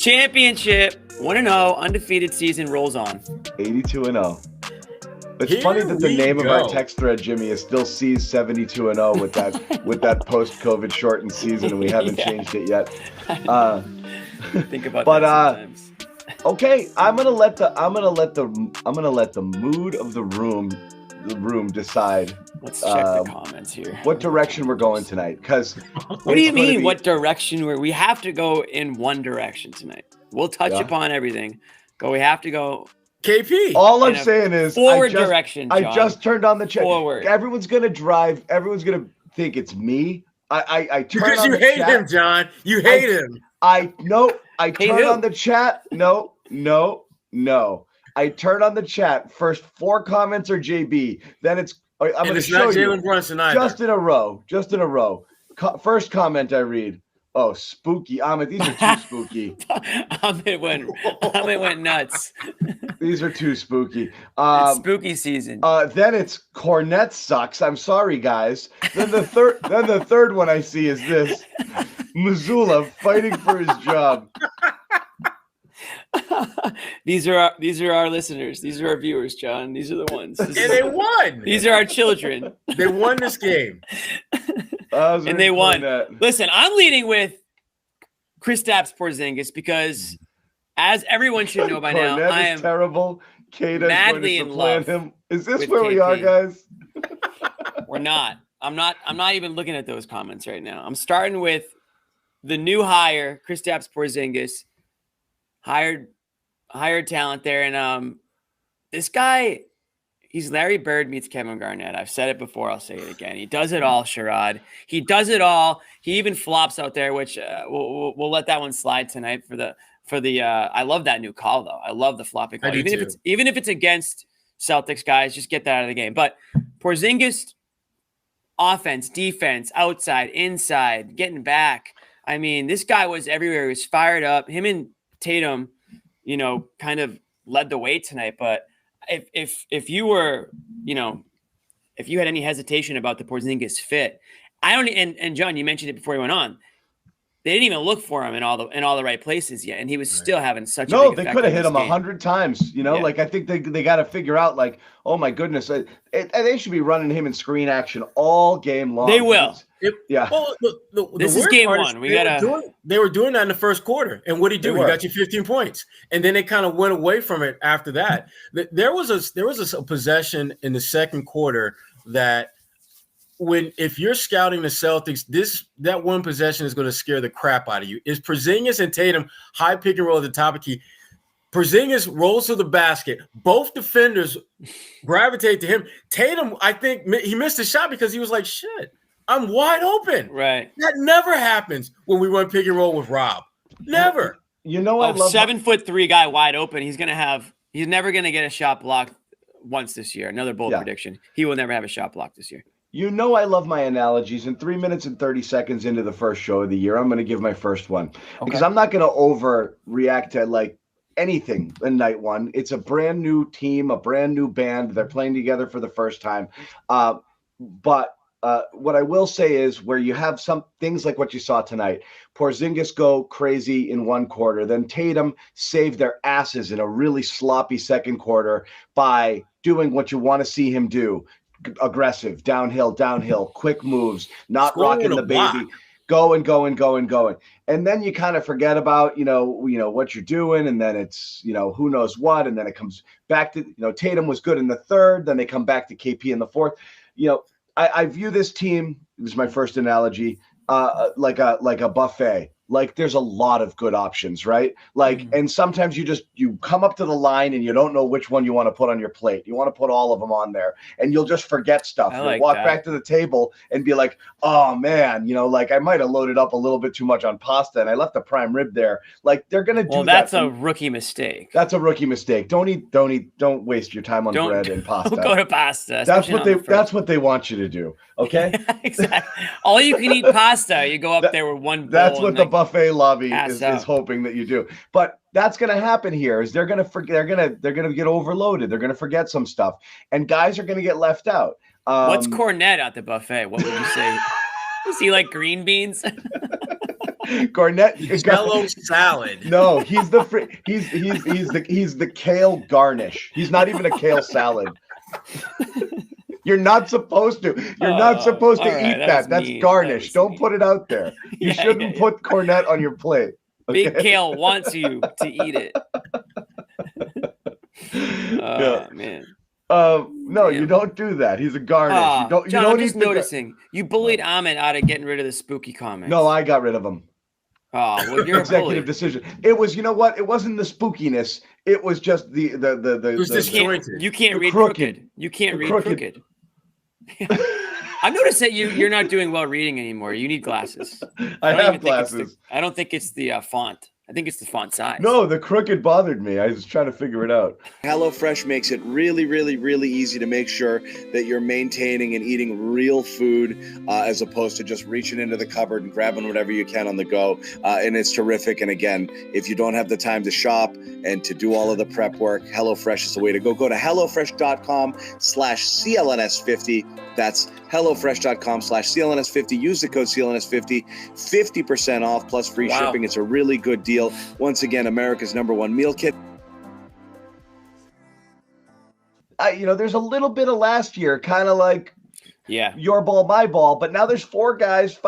Championship, 1-0, undefeated season rolls on. 82-0. It's funny that the name of our text thread, Jimmy, is still C's 72-0 with that post-COVID shortened season, and we haven't changed it yet. Think about that sometimes. Okay, I'm gonna let the mood of the room decide. Let's check the comments here. What direction we're going tonight? Because what do you mean? What direction? We have to go in one direction tonight. We'll touch upon everything, but we have to go. KP. All I'm saying is forward direction. John. I just turned on the chat. Forward. Everyone's gonna drive. Everyone's gonna think it's me. I turn because on you the hate chat. him, John. You hate him. I turn on the chat. No. I turn on the chat. First 4 comments are JB. Then it's I'm going to show you. Jalen Brunson either. Just in a row. First comment I read. Oh, spooky. Ahmed, these are too spooky. Ahmed went nuts. These are too spooky. It's spooky season. Then it's Cornette sucks. I'm sorry, guys. Then the third one I see is this. Missoula fighting for his job. These are our listeners. These are our viewers, John. These are the ones. And they won. These are our children. They won this game. And they won. Listen, I'm leading with Kristaps Porzingis because, as everyone should know by now, I am terrible. Kata madly in love. Him. Is this where we are, guys? We're not. I'm not even looking at those comments right now. I'm starting with the new hire, Kristaps Porzingis. Hired talent there, and this guy, he's Larry Bird meets Kevin Garnett. I've said it before, I'll say it again. He does it all, Sherrod. He does it all. He even flops out there, which we'll let that one slide tonight for the. I love that new call though. I love the flopping call. Even if it's against Celtics guys, just get that out of the game. But Porzingis, offense, defense, outside, inside, getting back. I mean, this guy was everywhere. He was fired up. Him and Tatum, kind of led the way tonight. But if you were, if you had any hesitation about the Porzingis fit, and John, you mentioned it before he went on. They didn't even look for him in all the right places yet, and he was still having such a big effect. They could have hit him 100 times. Like I think they got to figure out, like, oh my goodness, they should be running him in screen action all game long. They will. Yeah. Well, this is game one. They were doing that in the first quarter, and what did he do? He got you 15 points, and then they kind of went away from it after that. There was a possession in the second quarter that. If you're scouting the Celtics, that one possession is going to scare the crap out of you. Is Porzingis and Tatum high pick and roll at the top of key? Porzingis rolls to the basket. Both defenders gravitate to him. Tatum, I think he missed a shot because he was like, "Shit, I'm wide open." Right. That never happens when we run pick and roll with Robb. Never. I love 7'3" guy wide open. He's never going to get a shot blocked once this year. Another bold prediction. He will never have a shot blocked this year. I love my analogies. In 3 minutes and 30 seconds into the first show of the year, I'm going to give my first one because I'm not going to overreact to like anything in night one. It's a brand new team, a brand new band. They're playing together for the first time. But what I will say is where you have some things like what you saw tonight, Porzingis go crazy in one quarter, then Tatum saved their asses in a really sloppy second quarter by doing what you want to see him do. Aggressive, downhill, quick moves, not rocking the baby, going. And then you kind of forget about, what you're doing. And then it's, who knows what. And then it comes back to, Tatum was good in the third. Then they come back to KP in the fourth. I view this team, this is my first analogy, like a buffet. Like there's a lot of good options, right? Like, and sometimes you come up to the line and you don't know which one you want to put on your plate. You want to put all of them on there and you'll just forget stuff. You'll walk back to the table and be like, oh man, like I might've loaded up a little bit too much on pasta and I left the prime rib there. Like they're going to do that. Well, that's a rookie mistake. That's a rookie mistake. Don't waste your time on bread and pasta. Don't go to pasta. That's what they want you to do. Okay. Exactly. All you can eat pasta. You go up there with one bowl. That's what the buffet lobby is hoping that you do. But that's going to happen here is they're going to get overloaded. They're going to forget some stuff and guys are going to get left out. What's Cornette at the buffet? What would you say? Is he like green beans? Garnett. Jello salad. No, he's the kale garnish. He's not even a kale salad. You're not supposed to. You're not supposed to eat that. That's garnish. Don't put it out there. You shouldn't put Garnett on your plate. Okay? Big Kale wants you to eat it. Man. No, you don't do that. He's a garnish. John, I'm just noticing. You bullied Ahmed out of getting rid of the spooky comments. No, I got rid of him. Oh, well, you're executive decision. It was, you know what? It wasn't the spookiness. It was just the It was disjointed. You can't read crooked. You can't read crooked. I've noticed that you're not doing well reading anymore. You need glasses. I have glasses. I don't think it's the font. I think it's the font size. No, the crooked bothered me. I was trying to figure it out. HelloFresh makes it really, really, really easy to make sure that you're maintaining and eating real food as opposed to just reaching into the cupboard and grabbing whatever you can on the go. And it's terrific. And again, if you don't have the time to shop and to do all of the prep work, HelloFresh is the way to go. Go to HelloFresh.com/CLNS50. That's HelloFresh.com/CLNS50. Use the code CLNS50, 50% off plus free shipping. It's a really good deal. Once again, America's #1 meal kit. There's a little bit of last year, kind of like your ball, my ball, but now there's 5 guys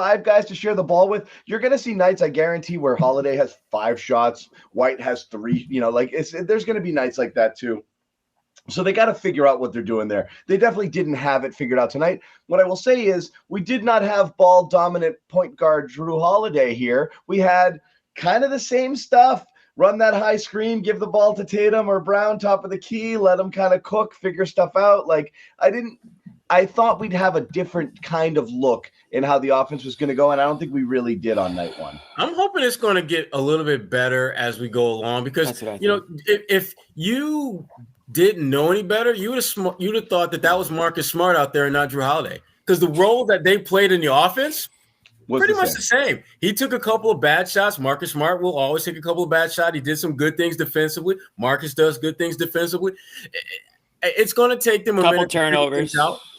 to share the ball with. You're going to see nights, I guarantee, where Holiday has 5 shots, White has 3, there's going to be nights like that too. So they got to figure out what they're doing there. They definitely didn't have it figured out tonight. What I will say is we did not have ball dominant point guard Drew Holiday here. We had kind of the same stuff. Run that high screen, give the ball to Tatum or Brown, top of the key, let them kind of cook, figure stuff out. I thought we'd have a different kind of look in how the offense was going to go, and I don't think we really did on night one. I'm hoping it's going to get a little bit better as we go along because, if you didn't know any better, you'd have thought that was Marcus Smart out there and not Drew Holiday, because the role that they played in the offense was pretty much the same. He took a couple of bad shots. Marcus Smart will always take a couple of bad shots. He did some good things defensively. Marcus does good things defensively. It's going to take them a couple minute turnovers,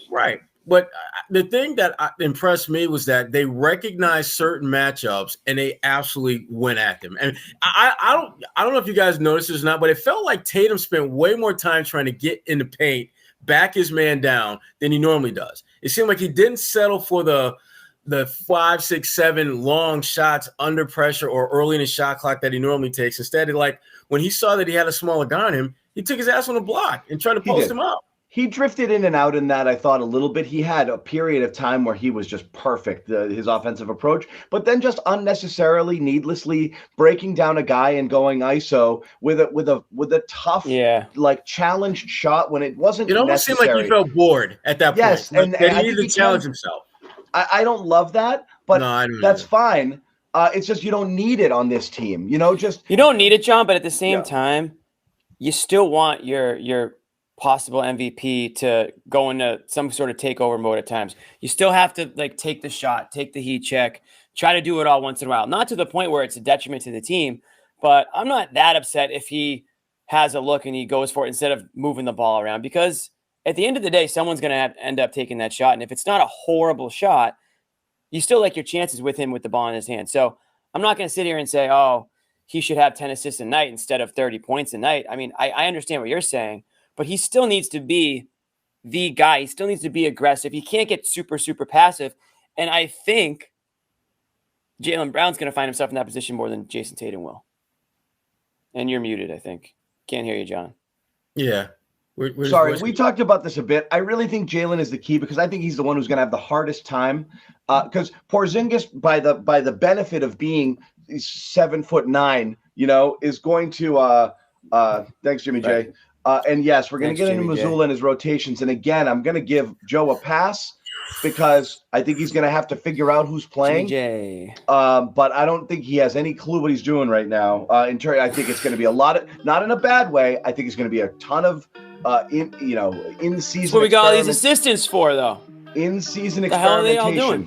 right? But the thing that impressed me was that they recognized certain matchups and they absolutely went at them. And I don't know if you guys noticed this or not, but it felt like Tatum spent way more time trying to get in the paint, back his man down than he normally does. It seemed like he didn't settle for the 5, 6, 7 long shots under pressure or early in the shot clock that he normally takes. Instead, when he saw that he had a smaller guy on him, he took his ass on the block and tried to post him up. He drifted in and out in that, I thought, a little bit. He had a period of time where he was just perfect, his offensive approach, but then just unnecessarily, needlessly breaking down a guy and going ISO with a tough, challenged shot when it wasn't necessary. It almost seemed like he felt bored at that point. Yes, and he needed to challenge himself. I don't love that, but that's fine. It's just you don't need it on this team. You don't need it, John. But at the same time, you still want your possible MVP to go into some sort of takeover mode at times. You still have to take the shot, take the heat check, try to do it all once in a while. Not to the point where it's a detriment to the team, but I'm not that upset if he has a look and he goes for it instead of moving the ball around, because at the end of the day, someone's going to end up taking that shot. And if it's not a horrible shot, you still like your chances with him with the ball in his hand. So I'm not going to sit here and say, he should have 10 assists a night instead of 30 points a night. I mean, I understand what you're saying, but he still needs to be the guy. He still needs to be aggressive. He can't get super, super passive. And I think Jaylen Brown's going to find himself in that position more than Jason Tatum will. And you're muted, I think. Can't hear you, John. Yeah. Sorry, we talked about this a bit. I really think Jaylen is the key because I think he's the one who's going to have the hardest time. Because Porzingis, by the benefit of being 7'9", is going to. Thanks, Jimmy J. And yes, we're going to get into Mazzulla and his rotations. And again, I'm going to give Joe a pass because I think he's going to have to figure out who's playing. But I don't think he has any clue what he's doing right now. I think it's going to be a lot of, not in a bad way. I think it's going to be a ton of in season. That's what we got all these assistants for, though. In season experimentation. The hell are they all doing?